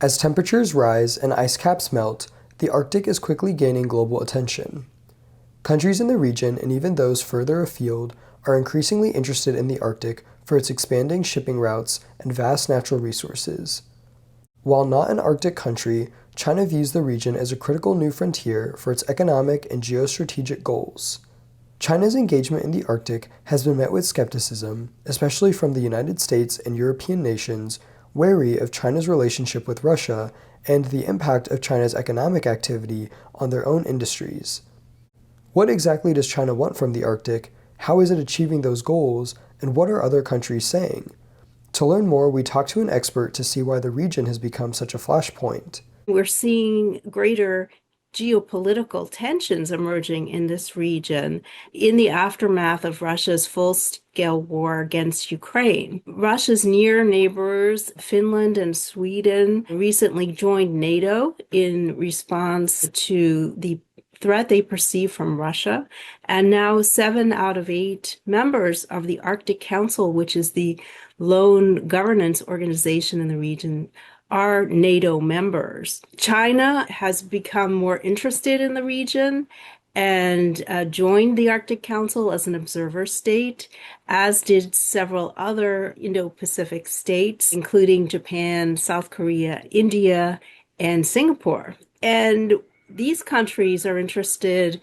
As temperatures rise and ice caps melt, the Arctic is quickly gaining global attention. Countries in the region, and even those further afield, are increasingly interested in the Arctic for its expanding shipping routes and vast natural resources. While not an Arctic country, China views the region as a critical new frontier for its economic and geostrategic goals. China's engagement in the Arctic has been met with skepticism, especially from the United States and European nations, wary of China's relationship with Russia and the impact of China's economic activity on their own industries. What exactly does China want from the Arctic? How is it achieving those goals? And what are other countries saying? To learn more, we talked to an expert to see why the region has become such a flashpoint. We're seeing greater geopolitical tensions emerging in this region in the aftermath of Russia's full-scale war against Ukraine. Russia's near neighbors, Finland and Sweden, recently joined NATO in response to the threat they perceive from Russia. And now 7 out of 8 members of the Arctic Council, which is the lone governance organization in the region, are NATO members. China has become more interested in the region and joined the Arctic Council as an observer state, as did several other Indo-Pacific states, including Japan, South Korea, India, and Singapore. And these countries are interested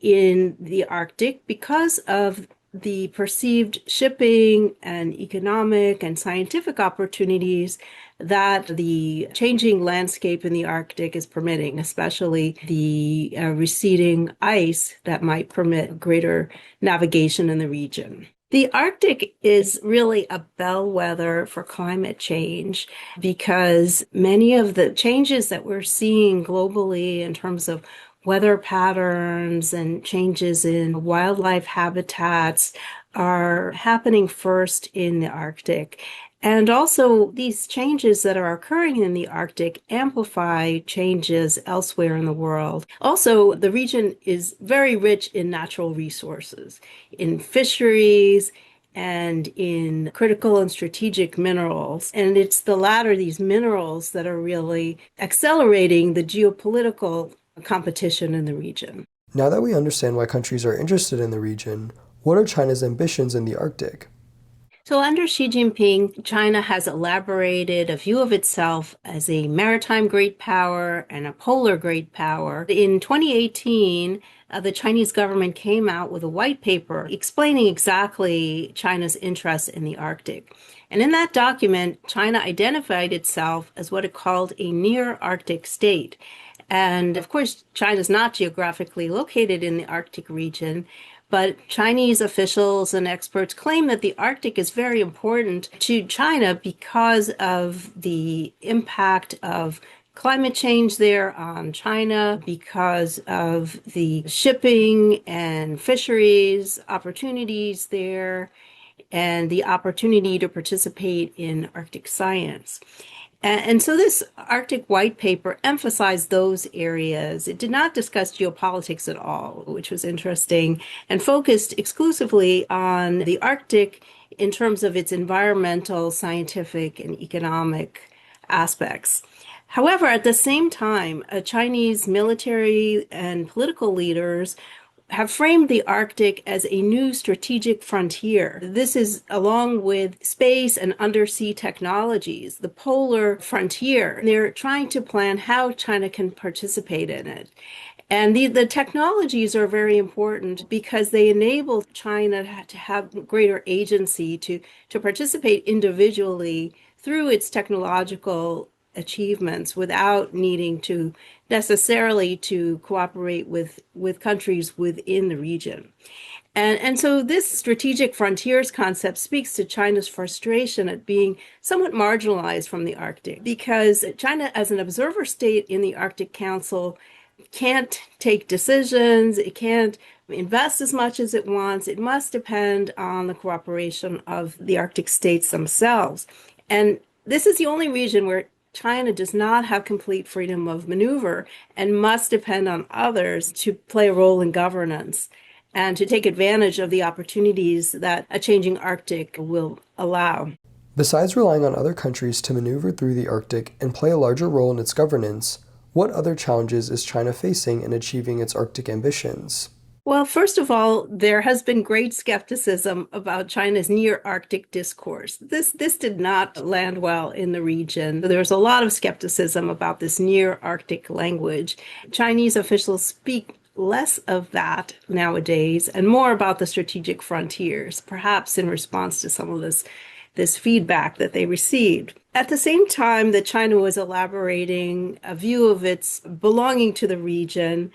in the Arctic because of the perceived shipping and economic and scientific opportunities that the changing landscape in the Arctic is permitting, especially the receding ice that might permit greater navigation in the region. The Arctic is really a bellwether for climate change because many of the changes that we're seeing globally in terms of weather patterns and changes in wildlife habitats are happening first in the Arctic. And also, these changes that are occurring in the Arctic amplify changes elsewhere in the world. Also, the region is very rich in natural resources, in fisheries, and in critical and strategic minerals. And it's the latter, these minerals, that are really accelerating the geopolitical competition in the region. Now that we understand why countries are interested in the region, what are China's ambitions in the Arctic? So, under Xi Jinping, China has elaborated a view of itself as a maritime great power and a polar great power. In 2018, the Chinese government came out with a white paper explaining exactly China's interests in the Arctic. And in that document, China identified itself as what it called a near Arctic state. And of course, China is not geographically located in the Arctic region, but Chinese officials and experts claim that the Arctic is very important to China because of the impact of climate change there on China, because of the shipping and fisheries opportunities there, and the opportunity to participate in Arctic science. And so this Arctic white paper emphasized those areas. It did not discuss geopolitics at all, which was interesting, and focused exclusively on the Arctic in terms of its environmental, scientific, and economic aspects. However, at the same time, Chinese military and political leaders have framed the Arctic as a new strategic frontier. This is, along with space and undersea technologies, the polar frontier. They're trying to plan how China can participate in it. And the technologies are very important because they enable China to have greater agency to participate individually through its technological achievements without needing to necessarily to cooperate with countries within the region. And so this strategic frontiers concept speaks to China's frustration at being somewhat marginalized from the Arctic because China, as an observer state in the Arctic Council, can't take decisions, it can't invest as much as it wants. It must depend on the cooperation of the Arctic states themselves. And this is the only region where China does not have complete freedom of maneuver and must depend on others to play a role in governance and to take advantage of the opportunities that a changing Arctic will allow. Besides relying on other countries to maneuver through the Arctic and play a larger role in its governance, what other challenges is China facing in achieving its Arctic ambitions? Well, first of all, there has been great skepticism about China's near Arctic discourse. This did not land well in the region. There's a lot of skepticism about this near Arctic language. Chinese officials speak less of that nowadays and more about the strategic frontiers, perhaps in response to some of this feedback that they received. At the same time that China was elaborating a view of its belonging to the region,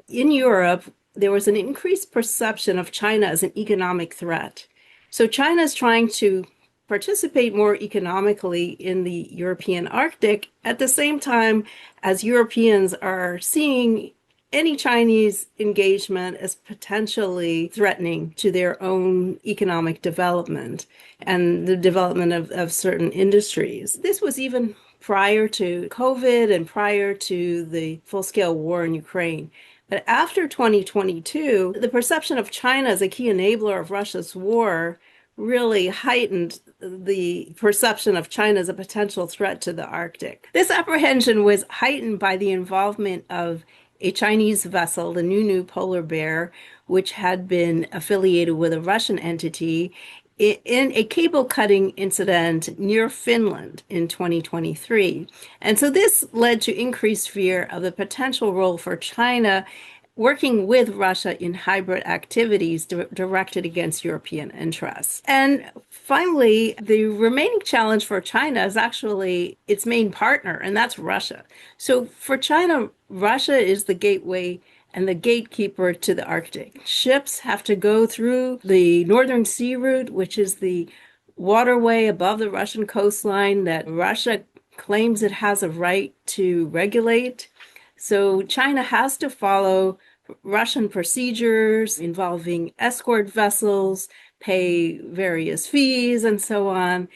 in Europe, there was an increased perception of China as an economic threat. So China is trying to participate more economically in the European Arctic at the same time as Europeans are seeing any Chinese engagement as potentially threatening to their own economic development and the development of certain industries. This was even prior to COVID and prior to the full-scale war in Ukraine. But after 2022, the perception of China as a key enabler of Russia's war really heightened the perception of China as a potential threat to the Arctic. This apprehension was heightened by the involvement of a Chinese vessel, the Nunu Polar Bear, which had been affiliated with a Russian entity, in a cable cutting incident near Finland in 2023. And so this led to increased fear of the potential role for China working with Russia in hybrid activities directed against European interests. And finally, the remaining challenge for China is actually its main partner, and that's Russia. So for China, Russia is the gateway and the gatekeeper to the Arctic. Ships have to go through the Northern Sea Route, which is the waterway above the Russian coastline that Russia claims it has a right to regulate. So China has to follow Russian procedures involving escort vessels, pay various fees, and so on.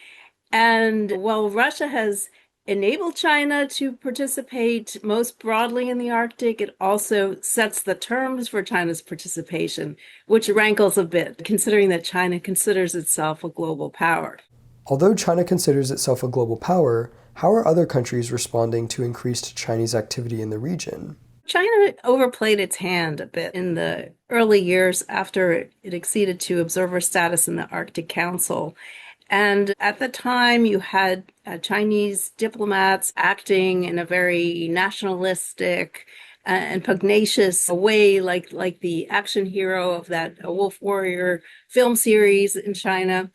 And while Russia has enabled China to participate most broadly in the Arctic, it also sets the terms for China's participation, which rankles a bit, considering that China considers itself a global power. Although China considers itself a global power, how are other countries responding to increased Chinese activity in the region? China overplayed its hand a bit in the early years after it acceded to observer status in the Arctic Council. And at the time, you had Chinese diplomats acting in a very nationalistic and pugnacious way, like the action hero of that Wolf Warrior film series in China.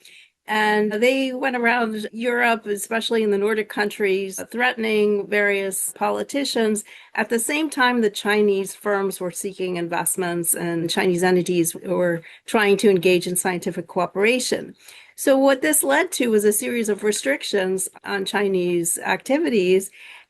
And they went around Europe, especially in the Nordic countries, threatening various politicians. At the same time, the Chinese firms were seeking investments and Chinese entities were trying to engage in scientific cooperation. So what this led to was a series of restrictions on Chinese activities.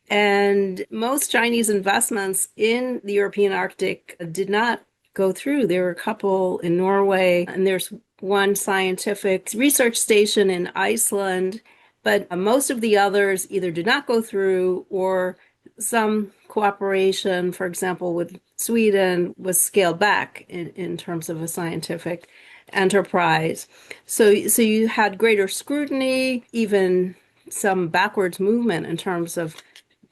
And most Chinese investments in the European Arctic did not go through. There were a couple in Norway, and there's one scientific research station in Iceland, but most of the others either did not go through or some cooperation, for example, with Sweden, was scaled back in terms of a scientific enterprise. So you had greater scrutiny, even some backwards movement in terms of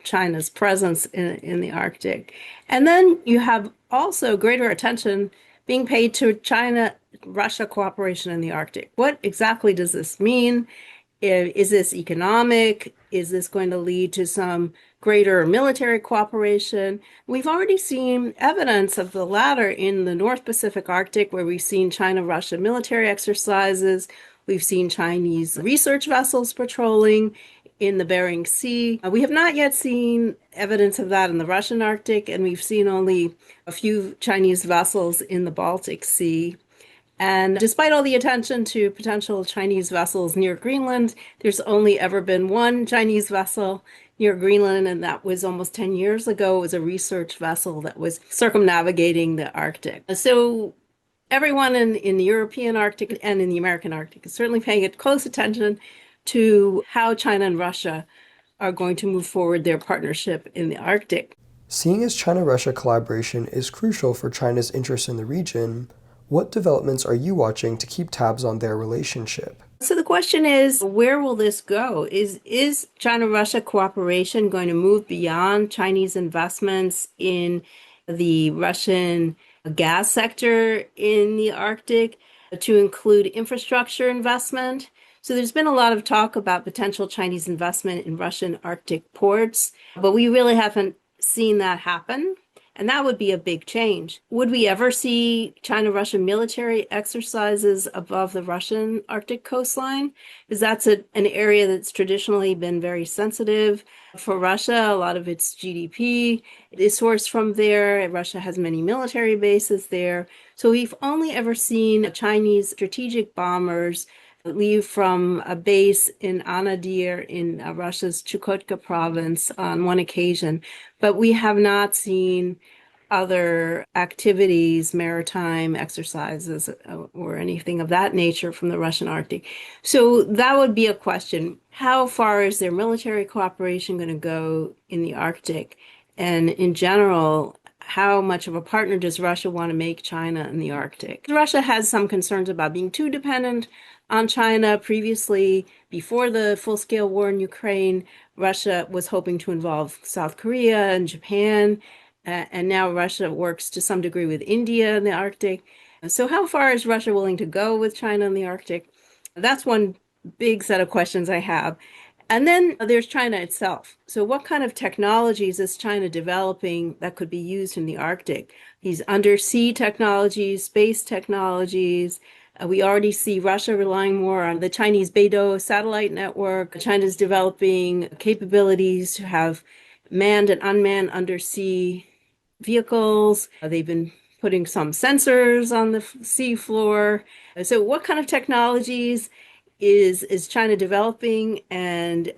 China's presence in the Arctic. And then you have also greater attention being paid to China-Russia cooperation in the Arctic. What exactly does this mean? Is this economic? Is this going to lead to some greater military cooperation? We've already seen evidence of the latter in the North Pacific Arctic, where we've seen China-Russia military exercises. We've seen Chinese research vessels patrolling in the Bering Sea. We have not yet seen evidence of that in the Russian Arctic, and we've seen only a few Chinese vessels in the Baltic Sea. And despite all the attention to potential Chinese vessels near Greenland, there's only ever been one Chinese vessel near Greenland, and that was almost 10 years ago. It was a research vessel that was circumnavigating the Arctic. So everyone in the European Arctic and in the American Arctic is certainly paying close attention to how China and Russia are going to move forward their partnership in the Arctic. Seeing as China-Russia collaboration is crucial for China's interest in the region, what developments are you watching to keep tabs on their relationship? So the question is, where will this go? Is China-Russia cooperation going to move beyond Chinese investments in the Russian gas sector in the Arctic to include infrastructure investment? So there's been a lot of talk about potential Chinese investment in Russian Arctic ports, but we really haven't seen that happen. And that would be a big change. Would we ever see China-Russia military exercises above the Russian Arctic coastline? Because that's an area that's traditionally been very sensitive for Russia. A lot of its GDP is sourced from there. Russia has many military bases there. So we've only ever seen Chinese strategic bombers leave from a base in Anadyr in Russia's Chukotka province on one occasion, but we have not seen other activities, maritime exercises, or anything of that nature from the Russian Arctic. So that would be a question. How far is their military cooperation going to go in the Arctic? And in general, how much of a partner does Russia want to make China in the Arctic? Russia has some concerns about being too dependent on China. Previously, before the full-scale war in Ukraine, Russia was hoping to involve South Korea and Japan, and now Russia works to some degree with India in the Arctic. So how far is Russia willing to go with China in the Arctic? That's one big set of questions I have. And then there's China itself. So what kind of technologies is China developing that could be used in the Arctic? These undersea technologies, space technologies. We already see Russia relying more on the Chinese Beidou satellite network. China's developing capabilities to have manned and unmanned undersea vehicles. They've been putting some sensors on the sea floor. So what kind of technologies is China developing, and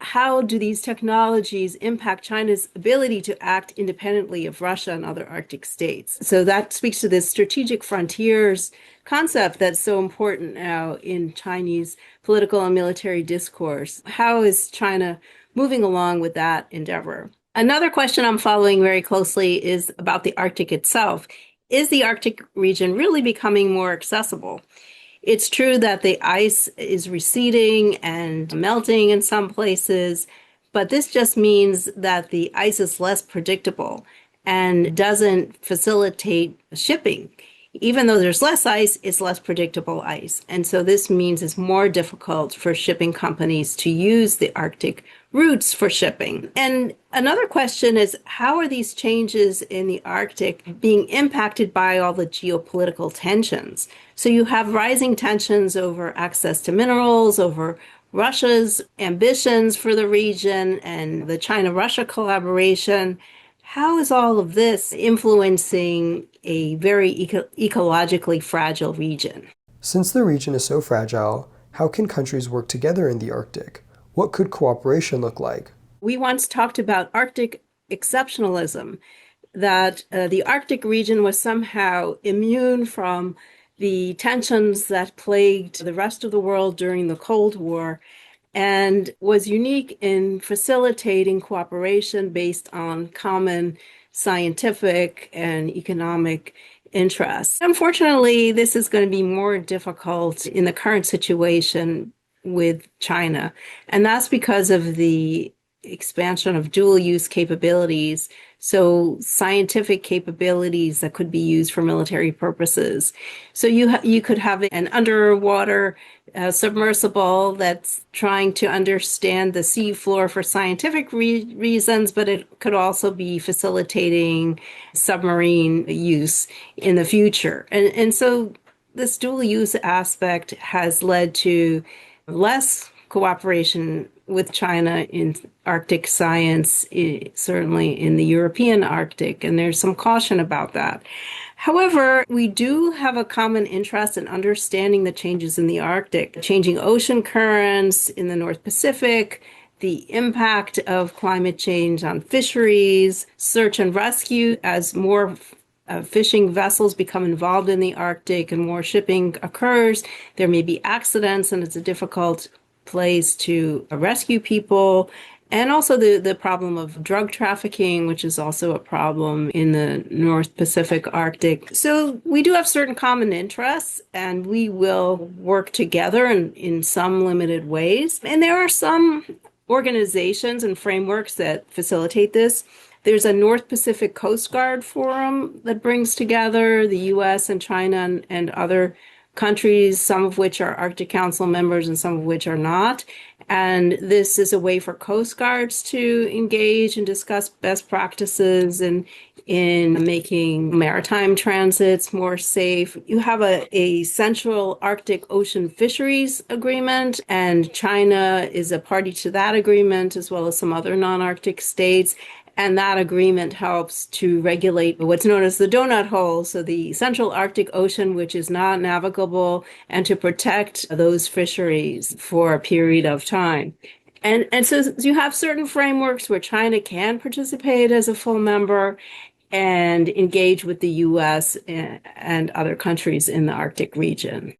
how do these technologies impact China's ability to act independently of Russia and other Arctic states? So that speaks to this strategic frontiers concept that's so important now in Chinese political and military discourse. How is China moving along with that endeavor? Another question I'm following very closely is about the Arctic itself. Is the Arctic region really becoming more accessible? It's true that the ice is receding and melting in some places, but this just means that the ice is less predictable and doesn't facilitate shipping. Even though there's less ice, it's less predictable ice. And so this means it's more difficult for shipping companies to use the Arctic routes for shipping. And another question is, how are these changes in the Arctic being impacted by all the geopolitical tensions? So you have rising tensions over access to minerals, over Russia's ambitions for the region, and the China-Russia collaboration. How is all of this influencing a very ecologically fragile region? Since the region is so fragile, how can countries work together in the Arctic? What could cooperation look like? We once talked about Arctic exceptionalism, that the Arctic region was somehow immune from the tensions that plagued the rest of the world during the Cold War, and was unique in facilitating cooperation based on common scientific and economic interests. Unfortunately, this is going to be more difficult in the current situation with China, and that's because of the expansion of dual use capabilities. So scientific capabilities that could be used for military purposes. So you could have an underwater submersible that's trying to understand the sea floor for scientific reasons, but it could also be facilitating submarine use in the future. And so this dual use aspect has led to less cooperation with China in Arctic science, certainly in the European Arctic, and there's some caution about that. However, we do have a common interest in understanding the changes in the Arctic, changing ocean currents in the North Pacific, the impact of climate change on fisheries, search and rescue as more fishing vessels become involved in the Arctic and more shipping occurs. There may be accidents, and it's a difficult place to rescue people. And also the problem of drug trafficking, which is also a problem in the North Pacific Arctic. So we do have certain common interests, and we will work together in some limited ways. And there are some organizations and frameworks that facilitate this. There's a North Pacific Coast Guard Forum that brings together the US and China and other countries, some of which are Arctic Council members and some of which are not. And this is a way for Coast Guards to engage and discuss best practices and in making maritime transits more safe. You have a Central Arctic Ocean Fisheries Agreement, and China is a party to that agreement, as well as some other non-Arctic states. And that agreement helps to regulate what's known as the donut hole, so the Central Arctic Ocean, which is not navigable, and to protect those fisheries for a period of time. And so you have certain frameworks where China can participate as a full member and engage with the US and other countries in the Arctic region.